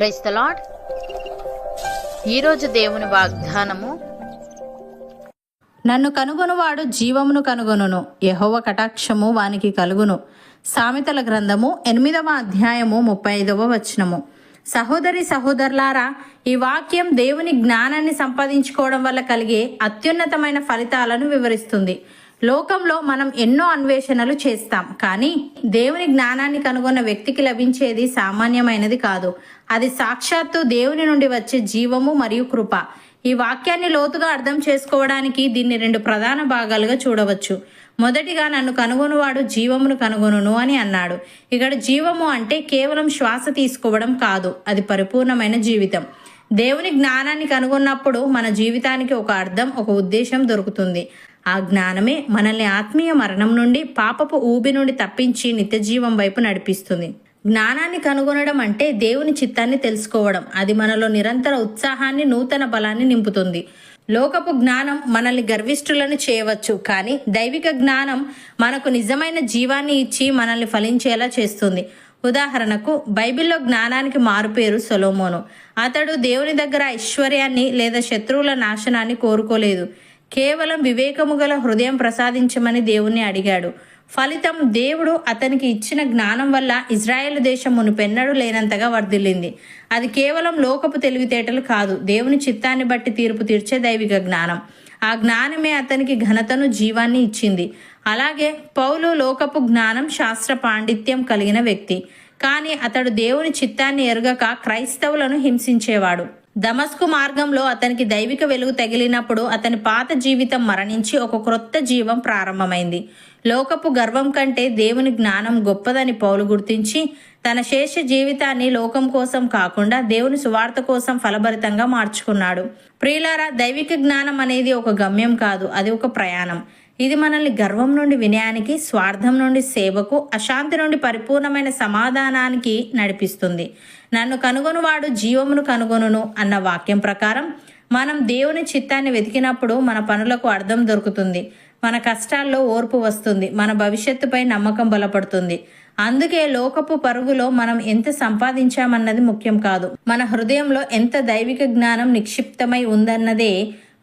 Praise the lord. ఈరోజు దేవుని వాగ్దానము, నన్ను కనుగొనువాడు జీవమును కనుగొనును, యెహోవా కటాక్షము వానికి కలుగును. సామెతల గ్రంథము 8వ అధ్యాయము 35వ వచనము. సహోదరి సహోదరులారా, ఈ వాక్యం దేవుని జ్ఞానాన్ని సంపాదించుకోవడం వల్ల కలిగే అత్యున్నతమైన ఫలితాలను వివరిస్తుంది. లోకంలో మనం ఎన్నో అన్వేషణలు చేస్తాం, కానీ దేవుని జ్ఞానాన్ని కనుగొన్న వ్యక్తికి లభించేది సామాన్యమైనది కాదు. అది సాక్షాత్తు దేవుని నుండి వచ్చే జీవము మరియు కృప. ఈ వాక్యాన్ని లోతుగా అర్థం చేసుకోవడానికి దీన్ని 2 ప్రధాన భాగాలుగా చూడవచ్చు. మొదటిగా, నన్ను కనుగొనువాడు జీవమును కనుగొనును అని అన్నాడు. ఇక్కడ జీవము అంటే కేవలం శ్వాస తీసుకోవడం కాదు, అది పరిపూర్ణమైన జీవితం. దేవుని జ్ఞానాన్ని కనుగొన్నప్పుడు మన జీవితానికి ఒక అర్థం, ఒక ఉద్దేశం దొరుకుతుంది. ఆ జ్ఞానమే మనల్ని ఆత్మీయ మరణం నుండి, పాపపు ఊబి నుండి తప్పించి నిత్య జీవం వైపు నడిపిస్తుంది. జ్ఞానాన్ని కనుగొనడం అంటే దేవుని చిత్తాన్ని తెలుసుకోవడం. అది మనలో నిరంతర ఉత్సాహాన్ని, నూతన బలాన్ని నింపుతుంది. లోకపు జ్ఞానం మనల్ని గర్విష్ఠులను చేయవచ్చు, కానీ దైవిక జ్ఞానం మనకు నిజమైన జీవాన్ని ఇచ్చి మనల్ని ఫలించేలా చేస్తుంది. ఉదాహరణకు, బైబిల్లో జ్ఞానానికి మారుపేరు సొలొమోను. అతడు దేవుని దగ్గర ఐశ్వర్యాన్ని లేదా శత్రువుల నాశనాన్ని కోరుకోలేదు. కేవలం వివేకము గల హృదయం ప్రసాదించమని దేవుణ్ణి అడిగాడు. ఫలితం, దేవుడు అతనికి ఇచ్చిన జ్ఞానం వల్ల ఇజ్రాయేల్ దేశం మునుపెన్నడూ లేనంతగా వర్ధిల్లింది. అది కేవలం లోకపు తెలివితేటలు కాదు, దేవుని చిత్తాన్ని బట్టి తీర్పు తీర్చే దైవిక జ్ఞానం. ఆ జ్ఞానమే అతనికి ఘనతను, జీవాన్ని ఇచ్చింది. అలాగే పౌలు లోకపు జ్ఞానం, శాస్త్ర పాండిత్యం కలిగిన వ్యక్తి, కానీ అతడు దేవుని చిత్తాన్ని ఎరుగక క్రైస్తవులను హింసించేవాడు. దమస్కు మార్గంలో అతనికి దైవిక వెలుగు తగిలినప్పుడు అతని పాత జీవితం మరణించి ఒక క్రొత్త జీవం ప్రారంభమైంది. లోకపు గర్వం కంటే దేవుని జ్ఞానం గొప్పదని పౌలు గుర్తించి తన శేష జీవితాన్ని లోకం కోసం కాకుండా దేవుని సువార్త కోసం ఫలభరితంగా మార్చుకున్నాడు. ప్రియులారా, దైవిక జ్ఞానం అనేది ఒక గమ్యం కాదు, అది ఒక ప్రయాణం. ఇది మనల్ని గర్వం నుండి వినయానికి, స్వార్థం నుండి సేవకు, అశాంతి నుండి పరిపూర్ణమైన సమాధానానికి నడిపిస్తుంది. నన్ను కనుగొనువాడు జీవమును కనుగొనును అన్న వాక్యం ప్రకారం మనం దేవుని చిత్తాన్ని వెతికినప్పుడు మన పనులకు అర్థం దొరుకుతుంది, మన కష్టాల్లో ఓర్పు వస్తుంది, మన భవిష్యత్తుపై నమ్మకం బలపడుతుంది. అందుకే లోకపు పరుగులో మనం ఎంత సంపాదించామన్నది ముఖ్యం కాదు, మన హృదయంలో ఎంత దైవిక జ్ఞానం నిక్షిప్తమై ఉందన్నదే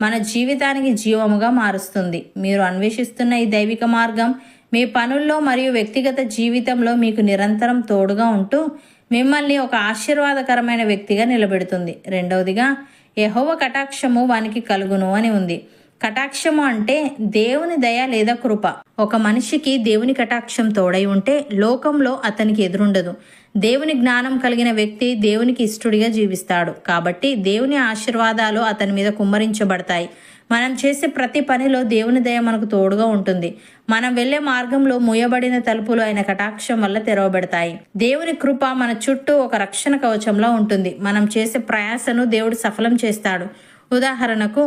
మన జీవితానికి జీవముగా మారుస్తుంది. మీరు అన్వేషిస్తున్న ఈ దైవిక మార్గం మీ పనుల్లో మరియు వ్యక్తిగత జీవితంలో మీకు నిరంతరం తోడుగా ఉంటూ మిమ్మల్ని ఒక ఆశీర్వాదకరమైన వ్యక్తిగా నిలబెడుతుంది. రెండవదిగా, యెహోవా కటాక్షము వానికి కలుగును అని ఉంది. కటాక్షము అంటే దేవుని దయ లేదా కృప. ఒక మనిషికి దేవుని కటాక్షం తోడై ఉంటే లోకంలో అతనికి ఎదురుండదు. దేవుని జ్ఞానం కలిగిన వ్యక్తి దేవునికి ఇష్టడిగా జీవిస్తాడు. కాబట్టి దేవుని ఆశీర్వాదాలు అతని మీద కుమ్మరించబడతాయి. మనం చేసే ప్రతి పనిలో దేవుని దయ మనకు తోడుగా ఉంటుంది. మనం వెళ్లే మార్గంలో మూయబడిన తలుపులు ఆయన కటాక్షం వల్ల తెరవబడతాయి. దేవుని కృప మన చుట్టూ ఒక రక్షణ కవచంలో ఉంటుంది. మనం చేసే ప్రయాసను దేవుడు సఫలం చేస్తాడు. ఉదాహరణకు,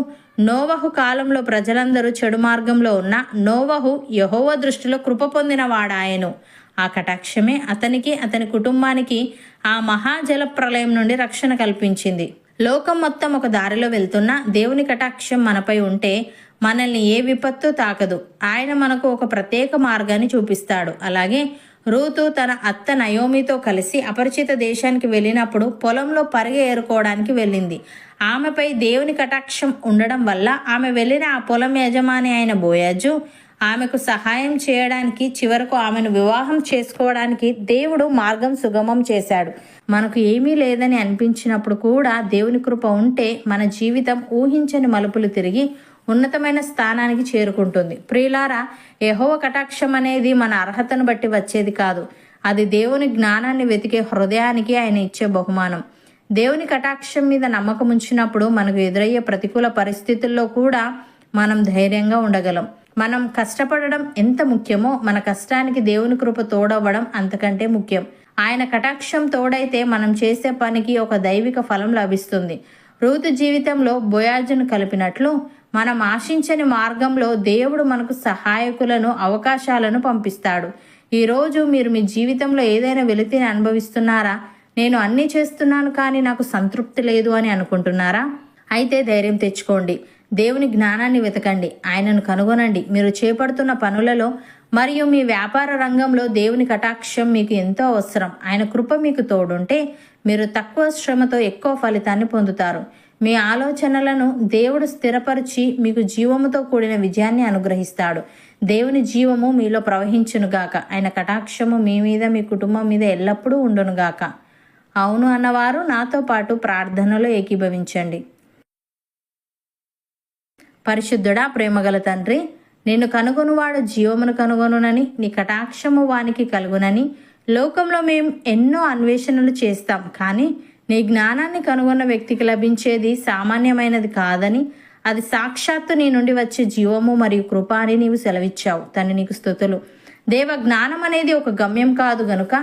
నోవహు కాలంలో ప్రజలందరూ చెడు మార్గంలో ఉన్న నోవహు యెహోవా దృష్టిలో కృప పొందిన వాడాయను. ఆ కటాక్షమే అతనికి, అతని కుటుంబానికి ఆ మహాజల ప్రళయం నుండి రక్షణ కల్పించింది. లోకం మొత్తం ఒక దారిలో వెళ్తున్నా దేవుని కటాక్షం మనపై ఉంటే మనల్ని ఏ విపత్తు తాకదు. ఆయన మనకు ఒక ప్రత్యేక మార్గాన్ని చూపిస్తాడు. అలాగే రూతు తన అత్త నయోమితో కలిసి అపరిచిత దేశానికి వెళ్ళినప్పుడు పొలంలో పరిగె ఏరుకోవడానికి వెళ్ళింది. ఆమెపై దేవుని కటాక్షం ఉండడం వల్ల ఆమె వెళ్ళిన ఆ పొలం యజమాని అయిన బోయాజు ఆమెకు సహాయం చేయడానికి, చివరకు ఆమెను వివాహం చేసుకోవడానికి దేవుడు మార్గం సుగమం చేశాడు. మనకు ఏమీ లేదని అనిపించినప్పుడు కూడా దేవుని కృప ఉంటే మన జీవితం ఊహించని మలుపులు తిరిగి ఉన్నతమైన స్థానానికి చేరుకుంటుంది. ప్రియులారా, యెహోవా కటాక్షం అనేది మన అర్హతను బట్టి వచ్చేది కాదు, అది దేవుని జ్ఞానాన్ని వెతికే హృదయానికి ఆయన ఇచ్చే బహుమానం. దేవుని కటాక్షం మీద నమ్మకం ఉంచినప్పుడు మనకు ఎదురయ్యే ప్రతికూల పరిస్థితుల్లో కూడా మనం ధైర్యంగా ఉండగలం. మనం కష్టపడడం ఎంత ముఖ్యమో మన కష్టానికి దేవుని కృప తోడవ్వడం అంతకంటే ముఖ్యం. ఆయన కటాక్షం తోడైతే మనం చేసే పనికి ఒక దైవిక ఫలం లభిస్తుంది. రూతు జీవితంలో బోయాజును కలిపినట్లు మనం ఆశించని మార్గంలో దేవుడు మనకు సహాయకులను, అవకాశాలను పంపిస్తాడు. ఈరోజు మీరు మీ జీవితంలో ఏదైనా వెలితిని అనుభవిస్తున్నారా? నేను అన్నీ చేస్తున్నాను కానీ నాకు సంతృప్తి లేదు అని అనుకుంటున్నారా? అయితే ధైర్యం తెచ్చుకోండి. దేవుని జ్ఞానాన్ని వెతకండి, ఆయనను కనుగొనండి. మీరు చేపడుతున్న పనులలో మరియు మీ వ్యాపార రంగంలో దేవుని కటాక్షం మీకు ఎంతో అవసరం. ఆయన కృప మీకు తోడుంటే మీరు తక్కువ శ్రమతో ఎక్కువ ఫలితాన్ని పొందుతారు. మీ ఆలోచనలను దేవుడు స్థిరపరిచి మీకు జీవముతో కూడిన విజయాన్ని అనుగ్రహిస్తాడు. దేవుని జీవము మీలో ప్రవహించునుగాక. ఆయన కటాక్షము మీ మీద, మీ కుటుంబం మీద ఎల్లప్పుడూ ఉండునుగాక. అవును అన్నవారు నాతో పాటు ప్రార్థనలో ఏకీభవించండి. పరిశుద్ధుడా, ప్రేమగల తండ్రి, నిన్ను కనుగొనువాడు జీవమును కనుగొనునని, నీ కటాక్షము వానికి కలుగునని లోకంలో మేము ఎన్నో అన్వేషణలు చేస్తాం, కానీ నీ జ్ఞానాన్ని కనుగొన్న వ్యక్తికి లభించేది సామాన్యమైనది కాదని, అది సాక్షాత్తు నీ నుండి వచ్చే జీవము మరియు కృప అని నీవు సెలవిచ్చావు. తండ్రి, నీకు స్తుతులు. దేవ, జ్ఞానం అనేది ఒక గమ్యం కాదు గనుక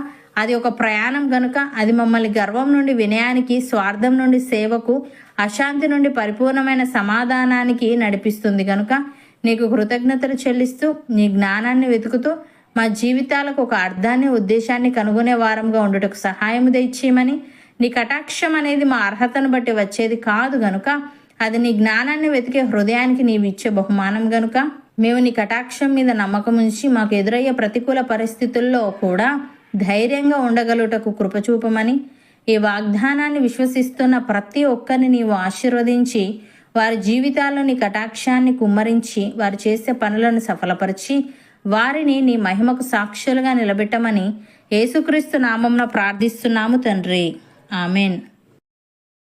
అది ఒక ప్రయాణం గనుక అది మమ్మల్ని గర్వం నుండి వినయానికి, స్వార్థం నుండి సేవకు, అశాంతి నుండి పరిపూర్ణమైన సమాధానానికి నడిపిస్తుంది గనుక నీకు కృతజ్ఞతలు చెల్లిస్తూ నీ జ్ఞానాన్ని వెతుకుతూ మా జీవితాలకు ఒక అర్థాన్ని, ఉద్దేశాన్ని కనుగొనే వారంగా ఉండుటకు సహాయం దయచేయమని, నీ కటాక్షం అనేది మా అర్హతను బట్టి వచ్చేది కాదు గనుక అది నీ జ్ఞానాన్ని వెతికే హృదయానికి నీవు ఇచ్చే బహుమానం గనుక మేము నీ కటాక్షం మీద నమ్మకం ఉంచి మాకు ఎదురయ్యే ప్రతికూల పరిస్థితుల్లో కూడా ధైర్యంగా ఉండగలుగుటకు కృపచూపమని, ఈ వాగ్దానాన్ని విశ్వసిస్తున్న ప్రతి ఒక్కరిని నీవు ఆశీర్వదించి వారి జీవితాల్లో నీ కటాక్షాన్ని కుమ్మరించి వారు చేసే పనులను సఫలపరిచి వారిని నీ మహిమకు సాక్షులుగా నిలబెట్టమని యేసుక్రీస్తు నామమున ప్రార్థిస్తున్నాము తండ్రి. ఆమెన్.